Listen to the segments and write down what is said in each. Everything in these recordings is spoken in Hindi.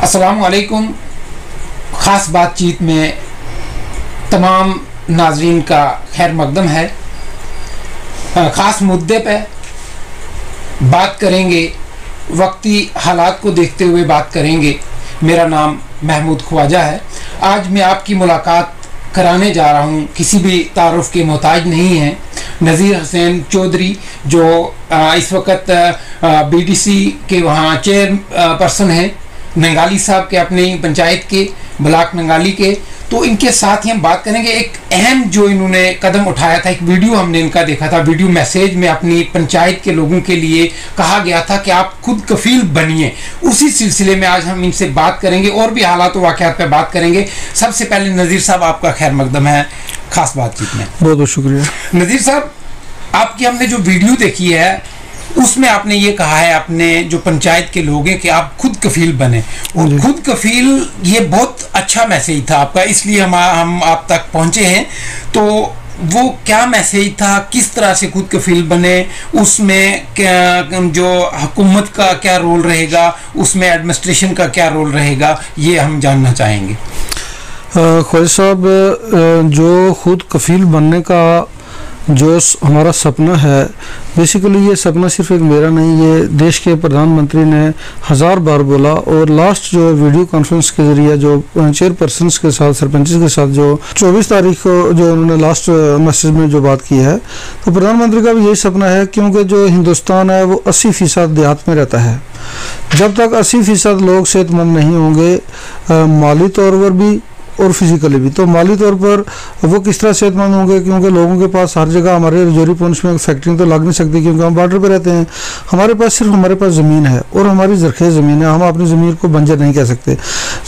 अस्सलामुअलैकुम। ख़ास बातचीत में तमाम नाज़रीन का खैर मकदम है। ख़ास मुद्दे पे बात करेंगे, वक्ती हालात को देखते हुए बात करेंगे। मेरा नाम महमूद ख्वाजा है। आज मैं आपकी मुलाकात कराने जा रहा हूँ, किसी भी तारुफ के मोहताज नहीं है। नज़ीर हुसैन चौधरी जो इस वक्त BDC के वहाँ चेयर पर्सन हैं, नंगाली साहब के अपने पंचायत के ब्लॉक नंगाली के, तो इनके साथ ही हम बात करेंगे। एक अहम जो इन्होंने कदम उठाया था, एक वीडियो हमने इनका देखा था, वीडियो मैसेज में अपनी पंचायत के लोगों के लिए कहा गया था कि आप खुद कफील बनिए। उसी सिलसिले में आज हम इनसे बात करेंगे और भी हालात वाक़यात पे बात करेंगे। सबसे पहले नज़ीर साहब, आपका खैर मकदम है खास बातचीत में। बहुत बहुत शुक्रिया। नज़ीर साहब, आपकी हमने जो वीडियो देखी है उसमें आपने ये कहा है, अपने जो पंचायत के लोग हैं, कि आप खुद कफील बने। और खुद कफील, ये बहुत अच्छा मैसेज था आपका, इसलिए हम आप तक पहुंचे हैं। तो वो क्या मैसेज था, किस तरह से खुद कफील बने, उसमें क्या, जो हुकूमत का क्या रोल रहेगा, उसमें एडमिनिस्ट्रेशन का क्या रोल रहेगा, ये हम जानना चाहेंगे। ख्वाजा साहब, जो खुद कफील बनने का जो हमारा सपना है, बेसिकली ये सपना सिर्फ एक मेरा नहीं, ये देश के प्रधानमंत्री ने 1000 बार बोला। और लास्ट जो वीडियो कॉन्फ्रेंस के जरिए जो चेयरपर्सन के साथ, सरपंच के साथ जो 24 तारीख को जो उन्होंने लास्ट मैसेज में जो बात की है, तो प्रधानमंत्री का भी यही सपना है, क्योंकि जो हिंदुस्तान है वो 80% देहात में रहता है। जब तक 80% लोग सेहतमंद नहीं होंगे, माली तौर पर भी और फिजिकली भी, तो माली तौर पर वो किस तरह सेहतमंद होंगे, क्योंकि लोगों के पास हर जगह, हमारे रजौरी पुंछ में फैक्ट्री तो लग नहीं सकती, क्योंकि हम बॉर्डर पे रहते हैं। हमारे पास ज़मीन है और हमारी ज़रखेज़ ज़मीन है। हम अपनी ज़मीन को बंजर नहीं कह सकते।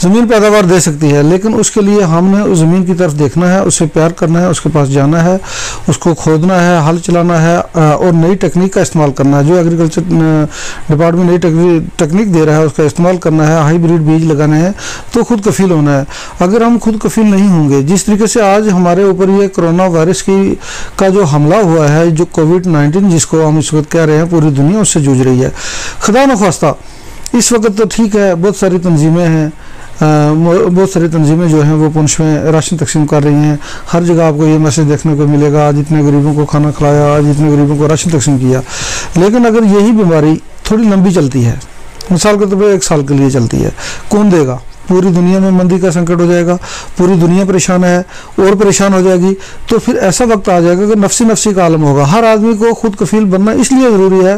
ज़मीन पैदावार दे सकती है, लेकिन उसके लिए हमने उस ज़मीन की तरफ देखना है, उससे प्यार करना है, उसके पास जाना है, उसको खोदना है, हल चलाना है और नई टेक्निक का इस्तेमाल करना है। जो एग्रीकल्चर डिपार्टमेंट नई टेक्निक दे रहा है उसका इस्तेमाल करना है, हाईब्रिड बीज लगाने हैं, तो खुद कफील होना है। अगर हम खुद कफील नहीं होंगे, जिस तरीके से आज हमारे ऊपर ये कोरोना वायरस का जो हमला हुआ है, जो कोविड-19 जिसको हम इस वक्त कह रहे हैं, पूरी दुनिया उससे जूझ रही है। खुदा न ख्वास्ता इस वक्त तो ठीक है, बहुत सारी तंजीमें हैं, बहुत सारी तंजीमें जो हैं वो पुंछ में राशन तकसीम कर रही हैं। हर जगह आपको ये मैसेज देखने को मिलेगा, आज इतने गरीबों को खाना खिलाया, आज इतने गरीबों को राशन तकसीम किया। लेकिन अगर यही बीमारी थोड़ी लंबी चलती है, मिसाल के तौर पर 1 साल के लिए चलती है, कौन देगा? पूरी दुनिया में मंदी का संकट हो जाएगा, पूरी दुनिया परेशान है और परेशान हो जाएगी। तो फिर ऐसा वक्त आ जाएगा कि नफसी का आलम होगा। हर आदमी को खुद कफील बनना इसलिए ज़रूरी है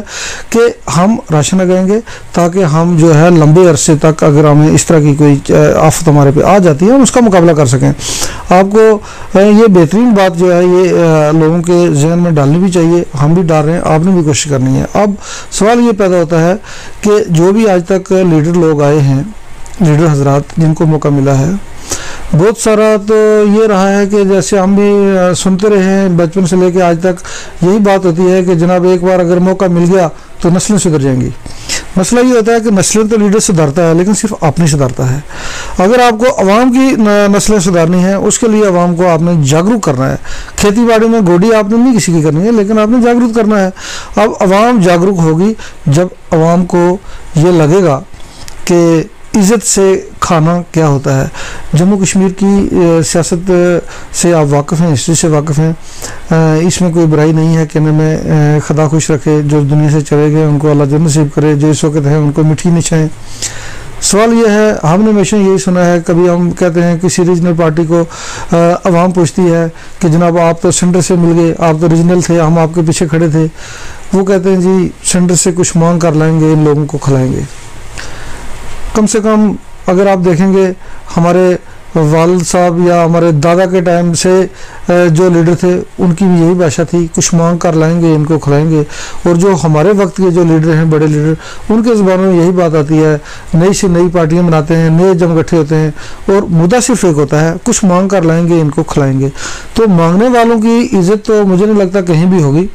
कि हम राशन लगाएंगे, ताकि हम जो है लंबे अरसे तक, अगर हमें इस तरह की कोई आफत हमारे पे आ जाती है, हम उसका मुकाबला कर सकें। आपको ये बेहतरीन बात जो है ये लोगों के जहन में डालनी भी चाहिए। हम भी डाल रहे हैं, आपने भी कोशिश करनी है। अब सवाल ये पैदा होता है कि जो भी आज तक लीडर लोग आए हैं, लीडर हजरात जिनको मौका मिला है, बहुत सारा तो ये रहा है कि जैसे हम भी सुनते रहे हैं बचपन से लेकर आज तक, यही बात होती है कि जनाब एक बार अगर मौका मिल गया तो नस्लें सुधर जाएंगी। मसला ये होता है कि नस्लें तो लीडर सुधारता है, लेकिन सिर्फ आपने सुधारता है। अगर आपको अवाम की नस्लें सुधारनी है, उसके लिए अवाम को आपने जागरूक करना है। खेती बाड़ी में गोडी आपने नहीं किसी की करनी है, लेकिन आपने जागरूक करना है। अब अवाम जागरूक होगी जब अवाम को ये लगेगा कि इज़्ज़त से खाना क्या होता है। जम्मू कश्मीर की सियासत से आप वाकिफ़ हैं, हिस्ट्री से वाकिफ़ हैं, इसमें कोई बुराई नहीं है। कहने में खुदा खुश रखे, जो दुनिया से चले गए उनको अल्लाह जन्नत नसीब करे, जो इस वक्त हैं उनको मिठी निशाएं। सवाल यह है, हमने हमेशा यही सुना है, कभी हम कहते हैं किसी रीजनल पार्टी को अवाम पूछती है कि जनाब आप तो सेंटर से मिल गए, आप तो रीजनल थे, हम आपके पीछे खड़े थे। वो कहते हैं जी सेंटर से कुछ मांग कर लाएंगे, इन लोगों को खिलाएंगे। कम से कम अगर आप देखेंगे हमारे वालिद साहब या हमारे दादा के टाइम से जो लीडर थे, उनकी भी यही भाषा थी, कुछ मांग कर लाएंगे, इनको खिलाएंगे। और जो हमारे वक्त के जो लीडर हैं, बड़े लीडर, उनके ज़बानों में यही बात आती है, नई से नई पार्टियां बनाते हैं, नए जम इकट्ठे होते हैं और मुद्दा सिर्फ एक होता है, कुछ मांग कर लाएंगे, इनको खिलाएंगे। तो मांगने वालों की इज़्ज़त तो मुझे नहीं लगता कहीं भी होगी।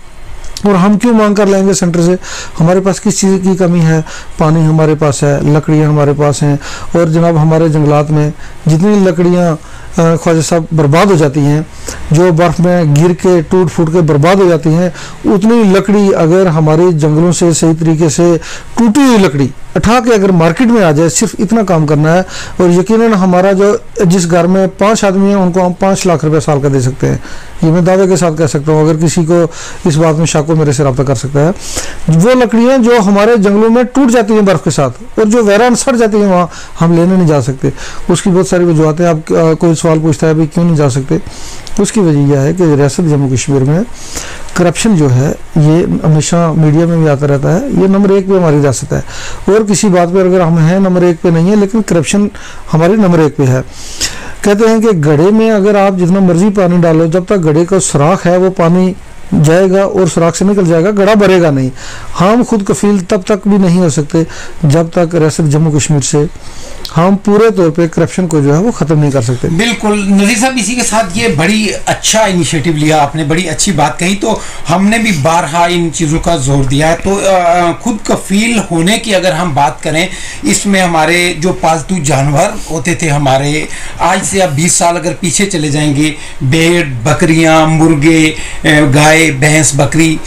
और हम क्यों मांग कर लाएंगे सेंटर से? हमारे पास किस चीज़ की कमी है? पानी हमारे पास है, लकड़ियाँ हमारे पास हैं, और जनाब हमारे जंगलात में जितनी लकड़ियाँ ख्वाजा साहब बर्बाद हो जाती हैं, जो बर्फ़ में गिर के टूट फूट के बर्बाद हो जाती हैं, उतनी लकड़ी अगर हमारे जंगलों से सही तरीके से टूटी हुई लकड़ी उठा के अगर मार्केट में आ जाए, सिर्फ इतना काम करना है, और यकीनन हमारा जो जिस घर में 5 आदमी हैं उनको हम 5 लाख रुपए साल का दे सकते हैं। ये मैं दावे के साथ कह सकता हूँ, अगर किसी को इस बात में शक हो मेरे से रब्ता कर सकता है। वो लकड़ियाँ जो हमारे जंगलों में टूट जाती हैं बर्फ़ के साथ, और जो वैरान सड़ जाती हैं वहाँ हम लेने नहीं जा सकते। उसकी बहुत सारी वजूहतें, आप कोई सवाल पूछता है भाई क्यों नहीं जा सकते, उसकी वजह यह है कि रियासत जम्मू कश्मीर में करप्शन जो है ये हमेशा मीडिया में भी आता रहता है। ये नंबर 1 पे हमारी रियासत है, और किसी बात पे अगर हम हैं नंबर 1 पे नहीं है, लेकिन करप्शन हमारी नंबर 1 पे है। कहते हैं कि घड़े में अगर आप जितना मर्जी पानी डालो, जब तक घड़े का सुराख है वो पानी जाएगा और सुराख से निकल जाएगा, घड़ा भरेगा नहीं। हम खुद कफील तब तक भी नहीं हो सकते जब तक रियासत जम्मू कश्मीर से हम पूरे तौर पे करप्शन को जो है वो खत्म नहीं कर सकते। बिल्कुल नज़ीर साहब, इसी के साथ ये बड़ी अच्छा इनिशिएटिव लिया आपने, बड़ी अच्छी बात कही। तो हमने भी बारहा इन चीज़ों का जोर दिया है। तो खुद कफील होने की अगर हम बात करें, इसमें हमारे जो पालतू जानवर होते थे हमारे, आज से अब 20 साल अगर पीछे चले जाएंगे, भेड़, बकरियां, मुर्गे, गाय, भैंस, बकरी,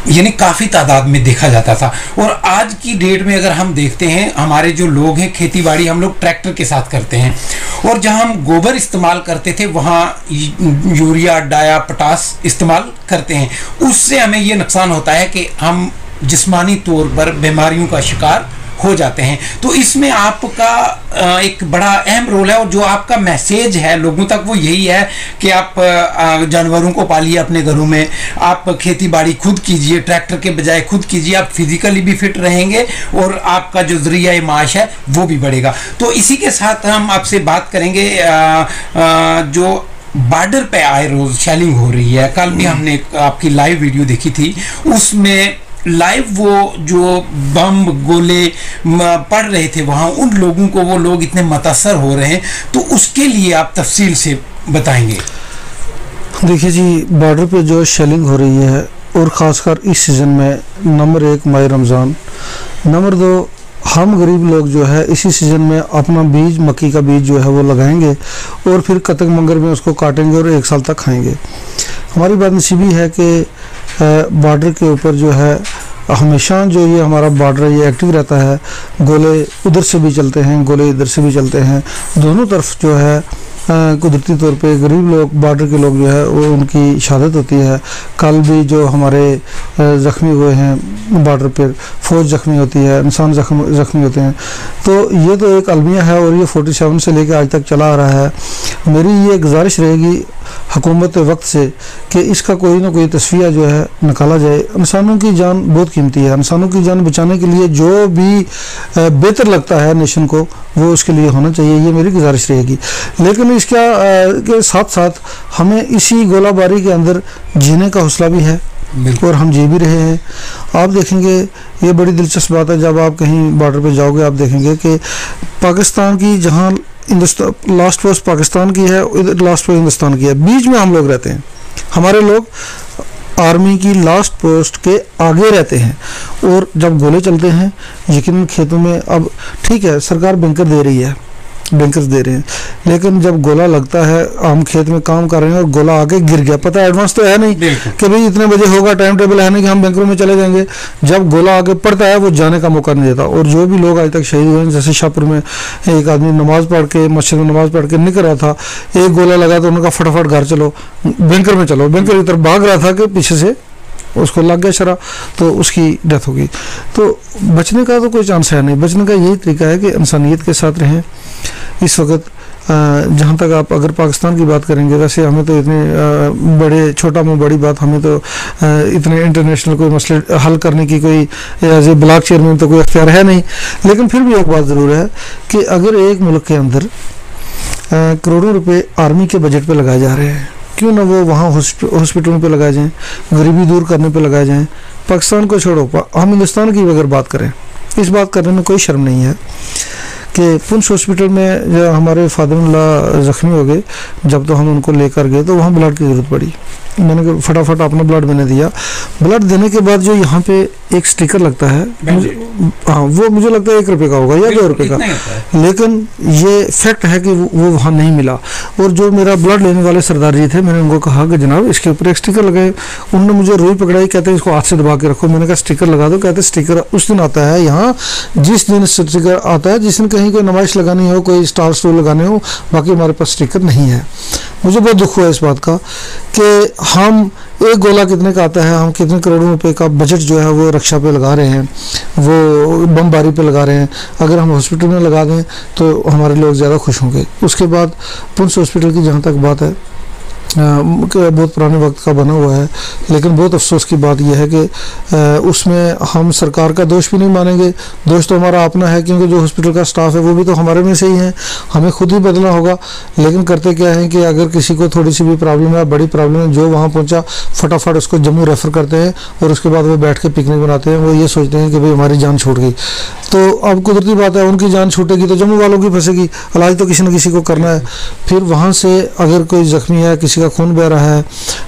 यानी काफ़ी तादाद में देखा जाता था। और आज की डेट में अगर हम देखते हैं, हमारे जो लोग हैं खेती बाड़ी हम लोग ट्रैक्टर के साथ करते हैं, और जहां हम गोबर इस्तेमाल करते थे वहां यूरिया, डाया, पोटास इस्तेमाल करते हैं। उससे हमें ये नुकसान होता है कि हम जिस्मानी तौर पर बीमारियों का शिकार हो जाते हैं। तो इसमें आपका एक बड़ा अहम रोल है, और जो आपका मैसेज है लोगों तक वो यही है कि आप जानवरों को पालिए अपने घरों में, आप खेती बाड़ी खुद कीजिए, ट्रैक्टर के बजाय खुद कीजिए, आप फिजिकली भी फिट रहेंगे और आपका जो जरिया माश है वो भी बढ़ेगा। तो इसी के साथ हम आपसे बात करेंगे, जो बॉर्डर पे आए रोज शेलिंग हो रही है, कल भी हमने आपकी लाइव वीडियो देखी थी, उसमें लाइव वो जो बम गोले पड़ रहे थे वहाँ, उन लोगों को वो लोग इतने मुतासर हो रहे हैं, तो उसके लिए आप तफसील से बताएंगे। देखिए जी, बॉर्डर पे जो शेलिंग हो रही है, और ख़ासकर इस सीज़न में, नंबर 1 माह रमज़ान, नंबर 2 हम गरीब लोग जो है इसी सीज़न में अपना बीज, मक्की का बीज जो है वो लगाएंगे, और फिर कतक मंगर में उसको काटेंगे और 1 साल तक खाएंगे। हमारी बदनसीबी है कि बॉर्डर के ऊपर जो है हमेशा जो ये हमारा बॉर्डर है ये एक्टिव रहता है। गोले उधर से भी चलते हैं, गोले इधर से भी चलते हैं, दोनों तरफ जो है कुदरती तौर पे गरीब लोग, बॉर्डर के लोग जो है वो उनकी शहादत होती है। कल भी जो हमारे ज़ख्मी हुए हैं बॉर्डर पर, फौज ज़ख्मी होती है, इंसान ज़ख्मी होते हैं। तो ये तो एक अलमिया है, और ये 47 से लेकर आज तक चला आ रहा है। मेरी ये गुजारिश रहेगी हुकूमत वक्त से कि इसका कोई ना कोई तस्वीर जो है निकाला जाए। इंसानों की जान बहुत कीमती है, इंसानों की जान बचाने के लिए जो भी बेहतर लगता है नेशन को, वो उसके लिए होना चाहिए, ये मेरी गुजारिश रहेगी। लेकिन इसका के साथ साथ हमें इसी गोलाबारी के अंदर जीने का हौसला भी है, और हम जी भी रहे हैं। आप देखेंगे ये बड़ी दिलचस्प बात है, जब आप कहीं बॉर्डर पे जाओगे आप देखेंगे कि पाकिस्तान की जहां हिंदुस्तान लास्ट पोस्ट पाकिस्तान की है, इधर लास्ट पोस्ट हिंदुस्तान की है, बीच में हम लोग रहते हैं। हमारे लोग आर्मी की लास्ट पोस्ट के आगे रहते हैं, और जब गोले चलते हैं यकीनन खेतों में, अब ठीक है सरकार बैंकर्स दे रहे हैं, लेकिन जब गोला लगता है, हम खेत में काम कर रहे हैं और गोला आके गिर गया, पता है एडवांस तो है नहीं कि भाई इतने बजे होगा, टाइम टेबल है नहीं कि हम बैंकरों में चले जाएंगे। जब गोला आगे पड़ता है वो जाने का मौका नहीं देता। और जो भी लोग आज तक शहीद हुए हैं, जैसे शाहपुर में एक आदमी नमाज पढ़ के, मस्जिद में नमाज पढ़ के निकल रहा था, एक गोला लगा तो उनका फटाफट घर चलो, बैंकर में चलो, बैंकर की तरफ भाग रहा था कि पीछे से उसको लग गया शरा, तो उसकी डेथ हो गई। तो बचने का तो कोई चांस है नहीं। बचने का यही तरीका है कि इंसानियत के साथ रहें। इस वक्त जहाँ तक आप अगर पाकिस्तान की बात करेंगे, वैसे हमें तो इतने बड़े छोटा में बड़ी बात, हमें तो इतने इंटरनेशनल कोई मसले हल करने की कोई एज ए ब्लॉक चेयरमैन तो कोई अख्तियार है नहीं। लेकिन फिर भी एक बात ज़रूर है कि अगर एक मुल्क के अंदर करोड़ों रुपए आर्मी के बजट पे लगाए जा रहे हैं, क्यों ना वो वहाँ हॉस्पिटलों पे लगाए जाएं, गरीबी दूर करने पे लगाए जाएं। पाकिस्तान को छोड़ो, हम हिंदुस्तान की अगर बात करें, इस बात करने में कोई शर्म नहीं है कि पुंछ हॉस्पिटल में जो हमारे फादर-इन-लॉ ज़ख्मी हो गए, जब तो हम उनको लेकर गए तो वहाँ ब्लड की ज़रूरत पड़ी। मैंने फटाफट अपना ब्लड मैंने दिया। ब्लड देने के बाद जो यहाँ पे एक स्टिकर लगता है, हाँ, वो मुझे लगता है 1 रुपये का होगा या 2 रुपये का, लेकिन ये फैक्ट है कि वो वहाँ नहीं मिला। और जो मेरा ब्लड लेने वाले सरदार जी थे, मैंने उनको कहा कि जनाब इसके ऊपर एक स्टिकर लगाए। उन्होंने मुझे रुई पकड़ाई, कहते हैं इसको हाथ से दबा के रखो। मैंने कहा स्टिकर लगा दो। कहते स्टिकर उस दिन आता है यहाँ, जिस दिन स्टिकर आता है, जिस दिन कहीं कोई नुमाइश लगानी हो, कोई स्टार स्टोर लगाने हो, बाकी हमारे पास स्टिकर नहीं है। मुझे बहुत दुख हुआ इस बात का कि हम एक गोला कितने का आता है, हम कितने करोड़ों रुपए का बजट जो है वो रक्षा पे लगा रहे हैं, वो बमबारी पे लगा रहे हैं। अगर हम हॉस्पिटल में लगा दें तो हमारे लोग ज़्यादा खुश होंगे। उसके बाद पुंछ हॉस्पिटल की जहाँ तक बात है, बहुत पुराने वक्त का बना हुआ है, लेकिन बहुत अफसोस की बात यह है कि उसमें हम सरकार का दोष भी नहीं मानेंगे। दोष तो हमारा अपना है, क्योंकि जो हॉस्पिटल का स्टाफ है वो भी तो हमारे में से ही है, हमें खुद ही बदलना होगा। लेकिन करते क्या है कि अगर किसी को थोड़ी सी भी प्रॉब्लम है, बड़ी प्रॉब्लम है, जो वहाँ पहुँचा फटाफट उसको जम्मू रेफ़र करते हैं और उसके बाद वो बैठ के पिकनिक बनाते हैं। वो ये सोचते हैं कि भाई हमारी जान छूट गई। तो अब कुदरती बात है, उनकी जान छूटेगी तो जम्मू वालों की फंसेगी। इलाज तो किसी न किसी को करना है। फिर वहाँ से अगर कोई ज़ख्मी है, किसी का खून बह रहा है,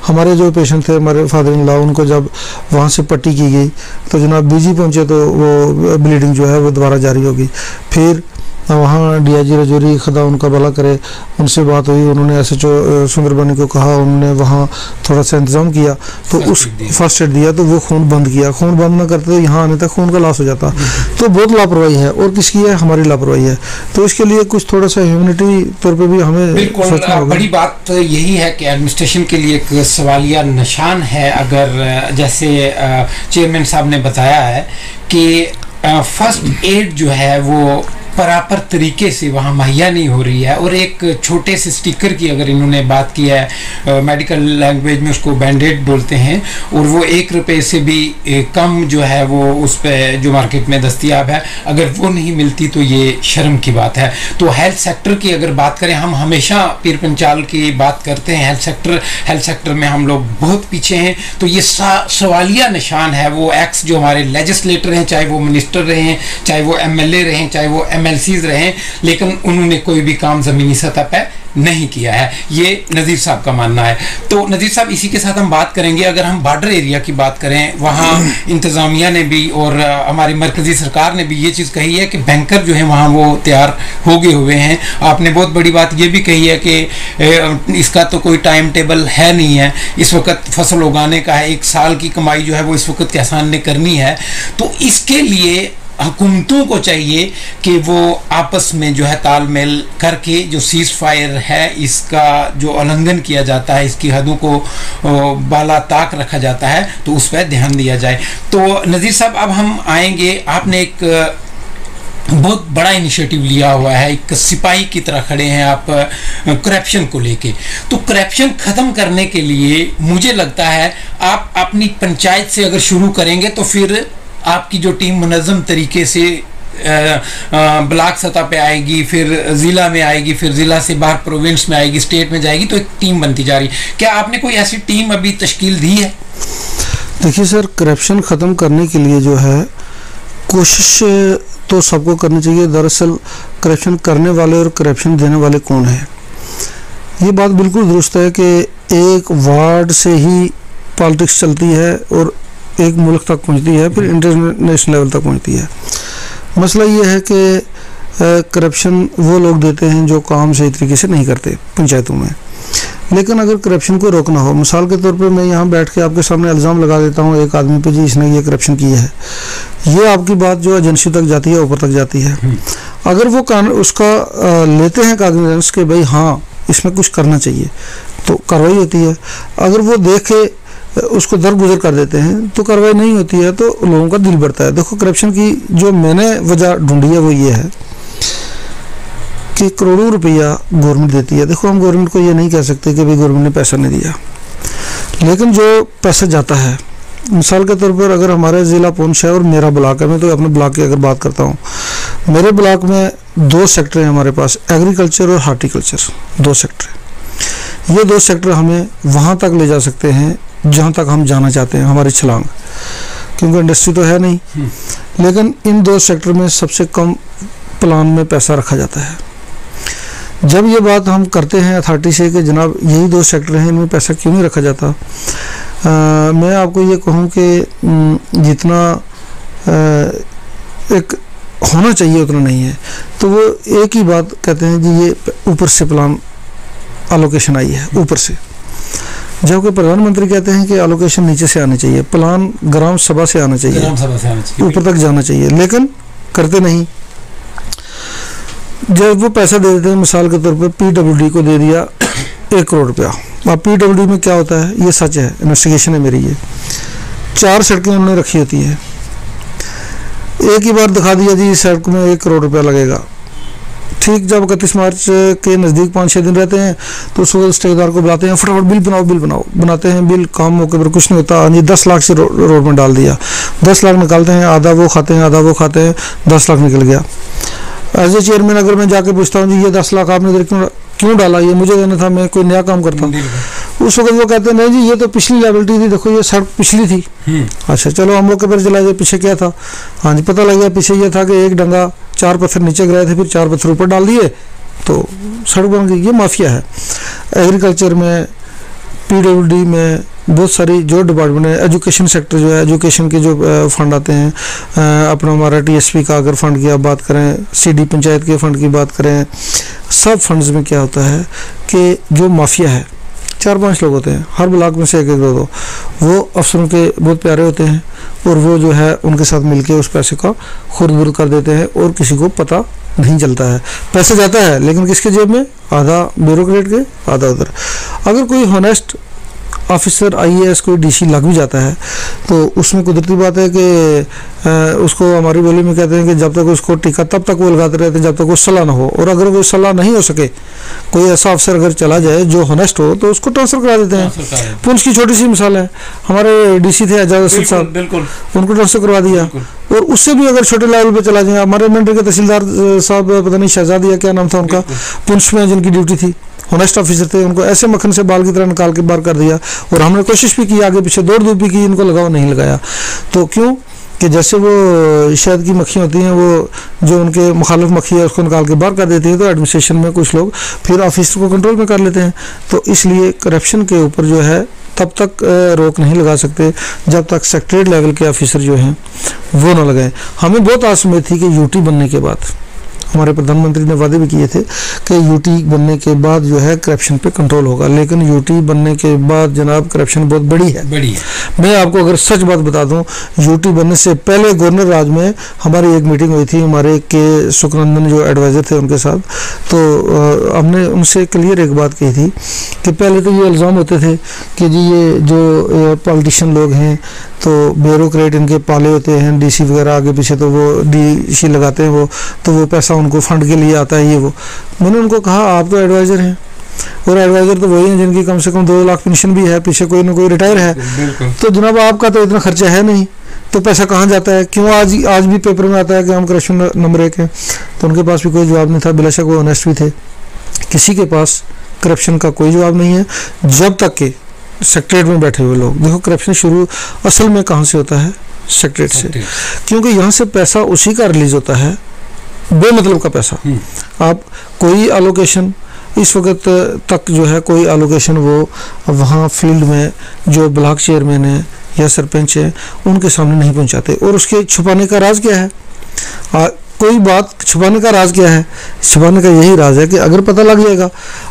हमारे जो पेशेंट थे, हमारे फादर-इन-लॉ, उनको जब वहाँ से पट्टी की गई तो जनाब बीजी पहुँचे तो वो ब्लीडिंग जो है वो दोबारा जारी होगी। फिर वहाँ डीआईजी राजौरी, खुदा उनका भला करे, उनसे बात हुई। उन्होंने एसएचओ सुंदरबनी को कहा, उन्होंने वहाँ थोड़ा सा इंतज़ाम किया, तो उस फर्स्ट एड दिया, तो वो खून बंद किया। खून बंद ना करते तो यहाँ आने तक खून का लॉस हो जाता। तो बहुत लापरवाही है, और किसकी है? हमारी लापरवाही है। तो इसके लिए कुछ थोड़ा सा ह्यूमैनिटी तौर पर भी हमें सोचना होगा। बड़ी बात तो यही है कि एडमिनिस्ट्रेशन के लिए एक सवालिया निशान है। अगर जैसे चेयरमैन साहब ने बताया है कि फर्स्ट एड जो है वो प्रॉपर तरीके से वहाँ मुहैया नहीं हो रही है, और एक छोटे से स्टिकर की अगर इन्होंने बात की है, मेडिकल लैंग्वेज में उसको बैंडेड बोलते हैं, और वो 1 रुपये से भी कम जो है वो उस पर जो मार्केट में दस्तियाब है, अगर वो नहीं मिलती तो ये शर्म की बात है। तो हेल्थ सेक्टर की अगर बात करें, हम हमेशा पीर पंचाल की बात करते हैं, हेल्थ सेक्टर में हम लोग बहुत पीछे हैं। तो ये सवालिया निशान है। वो एक्स जो हमारे लेजिस्लेटर हैं, चाहे वो मिनिस्टर रहे हैं, चाहे वो एमएलए रहे हैं, चाहे वो एमएलसीज रहे, लेकिन उन्होंने कोई भी काम ज़मीनी सतह पे नहीं किया है। ये नज़ीर साहब का मानना है। तो नज़ीर साहब, इसी के साथ हम बात करेंगे, अगर हम बॉर्डर एरिया की बात करें, वहाँ इंतज़ामिया ने भी और हमारी मरकज़ी सरकार ने भी ये चीज़ कही है कि बैंकर जो है वहाँ वो तैयार हो गए हुए हैं। आपने बहुत बड़ी बात ये भी कही है कि इसका तो कोई टाइम टेबल है नहीं है, इस वक्त फसल उगाने का है, 1 साल की कमाई जो है वो इस वक्त किसान ने करनी है। तो इसके लिए हुकूमतों को चाहिए कि वो आपस में जो है तालमेल करके जो सीज फायर है, इसका जो उल्लंघन किया जाता है, इसकी हदों को बाला ताक रखा जाता है, तो उस पर ध्यान दिया जाए। तो नज़ीर साहब, अब हम आएंगे, आपने एक बहुत बड़ा इनिशिएटिव लिया हुआ है, एक सिपाही की तरह खड़े हैं आप करप्शन को लेके। तो करप्शन ख़त्म करने के लिए मुझे लगता है आप अपनी पंचायत से अगर शुरू करेंगे तो फिर आपकी जो टीम मुनज़्ज़म तरीके से ब्लॉक सतह पे आएगी, फिर ज़िला में आएगी, फिर ज़िला से बाहर प्रोविंस में आएगी, स्टेट में जाएगी, तो एक टीम बनती जा रही। क्या आपने कोई ऐसी टीम अभी तश्कील दी है? देखिए सर, करप्शन ख़त्म करने के लिए जो है कोशिश तो सबको करनी चाहिए। दरअसल करप्शन करने वाले और करप्शन देने वाले कौन है, ये बात बिल्कुल दुरुस्त है कि एक वार्ड से ही पॉलिटिक्स चलती है और एक मुल्क तक पहुंचती है, फिर इंटरनेशनल लेवल तक पहुंचती है। मसला ये है कि करप्शन वो लोग देते हैं जो काम सही तरीके से नहीं करते पंचायतों में। लेकिन अगर करप्शन को रोकना हो, मिसाल के तौर पे मैं यहाँ बैठ के आपके सामने इल्ज़ाम लगा देता हूँ एक आदमी पे, जी इसने ये करप्शन किया है, ये आपकी बात जो एजेंसी तक जाती है, ऊपर तक जाती है। अगर वो उसका लेते हैं कागज़ के भाई हाँ इसमें कुछ करना चाहिए, तो कार्रवाई होती है। अगर वो देख के उसको दरगुजर कर देते हैं तो कार्रवाई नहीं होती है, तो लोगों का दिल बढ़ता है। देखो, करप्शन की जो मैंने वजह ढूंढी है वो ये है कि करोड़ों रुपया गवर्नमेंट देती है। देखो, हम गवर्नमेंट को ये नहीं कह सकते कि भाई गवर्नमेंट ने पैसा नहीं दिया, लेकिन जो पैसा जाता है, मिसाल के तौर पर अगर हमारे ज़िला पुंछ है और मेरा ब्लॉक है, मैं तो अपने ब्लॉक की अगर बात करता हूँ, मेरे ब्लॉक में 2 सेक्टर हैं हमारे पास, एग्रीकल्चर और हार्टिकल्चर, 2 सेक्टर। ये 2 सेक्टर हमें वहाँ तक ले जा सकते हैं जहाँ तक हम जाना चाहते हैं, हमारी छलांग, क्योंकि इंडस्ट्री तो है नहीं। लेकिन इन 2 सेक्टर में सबसे कम प्लान में पैसा रखा जाता है। जब ये बात हम करते हैं अथॉरिटी से कि जनाब यही 2 सेक्टर हैं, इनमें पैसा क्यों नहीं रखा जाता, मैं आपको ये कहूँ कि जितना एक होना चाहिए उतना नहीं है। तो वो एक ही बात कहते हैं जी ये ऊपर से प्लान एलोकेशन आई है ऊपर से, जबकि प्रधानमंत्री कहते हैं कि एलोकेशन नीचे से आनी चाहिए, प्लान ग्राम सभा से आना चाहिए, ऊपर तक जाना चाहिए, लेकिन करते नहीं। जब वो पैसा दे देते हैं, मिसाल के तौर पर पीडब्ल्यूडी को दे दिया 1 करोड़ रुपया। अब पीडब्ल्यूडी में क्या होता है, ये सच है, इन्वेस्टिगेशन है मेरी, ये 4 सड़कें उन्होंने रखी होती है, एक ही बार दिखा दिया जी इस सड़क में 1 करोड़ रुपया लगेगा। ठीक जब 31 मार्च के नज़दीक 5-6 दिन रहते हैं तो उस वक्त ठेकेदार को बुलाते हैं, फटाफट बिल बनाओ, बनाते हैं बिल, काम मौके पर कुछ नहीं होता। हाँ जी 10 लाख से रोड में डाल दिया, 10 लाख निकालते हैं, आधा वो खाते हैं, आधा वो खाते हैं, 10 लाख निकल गया। एज ए चेयरमैन अगर मैं जाके पूछता हूँ जी ये 10 लाख आपने इधर क्यों डाला, ये मुझे देना था, मैं कोई नया काम करता, उस वक्त वो कहते हैं नहीं जी ये तो पिछली लायबिलिटी थी, देखो ये सड़क पिछली थी। अच्छा चलो हम मौके पर चला जाए, पीछे क्या था, हाँ जी पता लग गया पीछे ये था कि एक डंगा 4 पत्थर नीचे गिराए थे, फिर 4 पत्थर ऊपर डाल दिए तो सड़क बन गई। ये माफिया है। एग्रीकल्चर में, पीडब्ल्यूडी में, बहुत सारी जो डिपार्टमेंट है, एजुकेशन सेक्टर जो है, एजुकेशन के जो फंड आते हैं, अपना हमारा टीएसपी का अगर फंड की आप बात करें, सीडी पंचायत के फंड की बात करें, सब फंड्स में क्या होता है कि जो माफिया है 4-5 लोग होते हैं, हर ब्लॉक में से 1-1 2-2, वो अफसरों के बहुत प्यारे होते हैं और वो जो है उनके साथ मिलके उस पैसे का खुर्द-बुर्द कर देते हैं और किसी को पता नहीं चलता है। पैसे जाता है लेकिन किसके जेब में, आधा ब्यूरोक्रेट के, आधा उधर। अगर कोई हॉनेस्ट ऑफिसर आईएएस कोई डीसी लग भी जाता है तो उसमें कुदरती बात है कि उसको हमारी बोली में कहते हैं कि जब तक उसको टीका तब तक वो लगाते रहते हैं जब तक वो सलाह ना हो, और अगर वो सलाह नहीं हो सके, कोई ऐसा अफसर अगर चला जाए जो हॉनेस्ट हो तो उसको ट्रांसफर करा देते हैं। पुंछ की छोटी सी मिसाल है, हमारे डीसी थे एजाज असद साहब, उनको ट्रांसफर करवा दिया। और उससे भी अगर छोटे लेवल पे चला जाए, हमारे मंडल के तहसीलदार साहब पता नहीं शहजादी या क्या नाम था उनका, पुंछ में जिनकी ड्यूटी थी, होनेस्ट ऑफिसर थे, उनको ऐसे मक्खन से बाल की तरह निकाल के बाहर कर दिया। और हमने कोशिश भी की, आगे पीछे दौड़ धूप भी की, इनको लगाओ, नहीं लगाया। तो क्यों कि जैसे वो शहद की मक्खियाँ होती हैं, वो जो उनके मुखालिफ मक्खी है उसको निकाल के बाहर कर देती है, तो एडमिनिस्ट्रेशन में कुछ लोग फिर ऑफिसर को कंट्रोल में कर लेते हैं। तो इसलिए करप्शन के ऊपर जो है तब तक रोक नहीं लगा सकते जब तक सेक्रेटरीट लेवल के ऑफिसर जो हैं वो ना लगाएं। हमें बहुत आस उम्मीद थी कि यूटी बनने के बाद, हमारे प्रधानमंत्री ने वादे भी किए थे कि यूटी बनने के बाद जो है करप्शन पे कंट्रोल होगा, लेकिन यूटी बनने के बाद जनाब करप्शन बहुत बड़ी है। मैं आपको अगर सच बात बता दूं, यूटी बनने से पहले गवर्नर राज में हमारी एक मीटिंग हुई थी, हमारे के सुखनंदन जो एडवाइज़र थे उनके साथ, तो हमने उनसे क्लियर एक बात कही थी कि पहले तो ये इल्ज़ाम होते थे कि जी ये जो पॉलिटिशियन लोग हैं तो ब्यूरोक्रेट इनके पाले होते हैं, डीसी वगैरह आगे पीछे, तो वो डीसी लगाते हैं वो पैसा उनको फंड के लिए आता है, ये वो। मैंने उनको कहा आप तो एडवाइज़र हैं, और एडवाइज़र तो वही हैं जिनकी कम से कम 2 लाख पेंशन भी है, पीछे कोई ना कोई रिटायर है। तो जनाब आपका तो इतना खर्चा है नहीं, तो पैसा कहाँ जाता है, क्यों आज भी पेपर में आता है कि हम करप्शन नंबर 1 है। तो उनके पास भी कोई जवाब नहीं था, बेशक वो ऑनेस्ट भी थे। किसी के पास करप्शन का कोई जवाब नहीं है जब तक कि सेक्रेटरीट में बैठे हुए लोग। देखो करप्शन शुरू असल में कहाँ से होता है, सेक्रेटरीट से, क्योंकि यहाँ से पैसा उसी का रिलीज होता है, बेमतलब का पैसा। आप कोई एलोकेशन इस वक्त तक जो है कोई एलोकेशन वो वहाँ फील्ड में जो ब्लॉक चेयरमैन है या सरपंच है उनके सामने नहीं पहुँचाते, और उसके छुपाने का राज क्या है? कोई बात छुपाने का राज क्या है? छुपाने का यही राज है कि अगर पता लग जाएगा,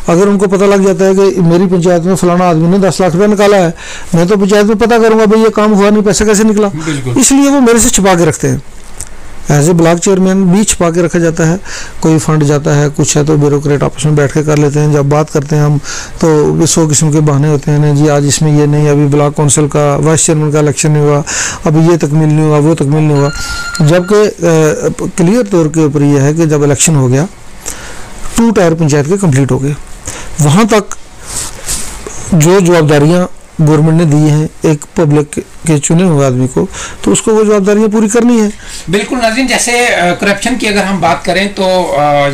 अगर उनको पता लग जाता है कि मेरी पंचायत में फलाना आदमी ने 10 लाख रुपया निकाला है, मैं तो पंचायत में पता करूंगा भाई ये काम हुआ नहीं, पैसा कैसे निकला, इसलिए वो मेरे से छुपा के रखते हैं। एज ए ब्लॉक चेयरमैन भी छुपा के रखा जाता है, कोई फंड जाता है कुछ है तो ब्यूरोक्रेट आपस में बैठ के कर लेते हैं। जब बात करते हैं हम तो 100 किस्म के बहाने होते हैं, नहीं जी आज इसमें ये नहीं, अभी ब्लॉक काउंसिल का वाइस चेयरमैन का इलेक्शन नहीं हुआ, अभी ये तकमील नहीं हुआ, वो तकमील नहीं हुआ। जबकि क्लियर तौर के ऊपर यह है कि जब इलेक्शन हो गया 2 टायर पंचायत के कंप्लीट हो गए, वहाँ तक जो जवाबदारियाँ गवर्नमेंट ने दी हैं एक पब्लिक के चुने हुए आदमी को, तो उसको वो जवाबदारियां पूरी करनी है। बिल्कुल नाज़रीन, जैसे करप्शन की अगर हम बात करें तो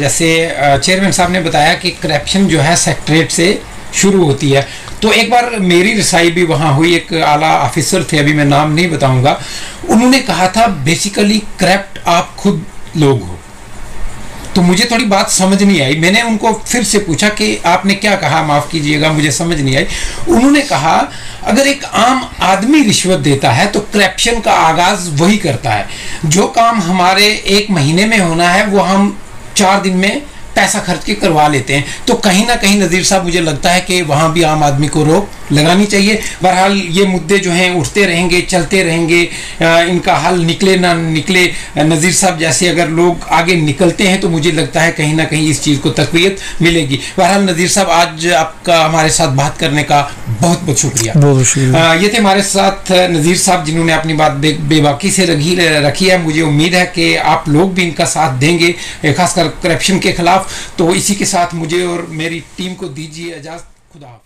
जैसे चेयरमैन साहब ने बताया कि करप्शन जो है सेक्रेटरीट से शुरू होती है। तो एक बार मेरी रिसाई भी वहाँ हुई, एक आला ऑफिसर थे, अभी मैं नाम नहीं बताऊंगा, उन्होंने कहा था बेसिकली करप्ट आप खुद लोग हो, तो मुझे थोड़ी बात समझ नहीं आई। मैंने उनको फिर से पूछा कि आपने क्या कहा, माफ़ कीजिएगा मुझे समझ नहीं आई। उन्होंने कहा अगर एक आम आदमी रिश्वत देता है तो करप्शन का आगाज़ वही करता है। जो काम हमारे 1 महीने में होना है वो हम 4 दिन में पैसा खर्च के करवा लेते हैं। तो कहीं ना कहीं नज़ीर साहब मुझे लगता है कि वहाँ भी आम आदमी को रोक लगानी चाहिए। बहरहाल ये मुद्दे जो हैं उठते रहेंगे, चलते रहेंगे, इनका हल निकले ना निकले, नज़ीर साहब जैसे अगर लोग आगे निकलते हैं तो मुझे लगता है कहीं ना कहीं इस चीज़ को तक़वियत मिलेगी। बहरहाल नज़ीर साहब आज आपका हमारे साथ बात करने का बहुत बहुत शुक्रिया। बहुत शुक्रिया। ये थे हमारे साथ नज़ीर साहब जिन्होंने अपनी बात बेबाकी से रखी है। मुझे उम्मीद है कि आप लोग भी इनका साथ देंगे, खासकर करप्शन के खिलाफ। तो इसी के साथ मुझे और मेरी टीम को दीजिए इजाज़त। खुदा हाफ़िज़।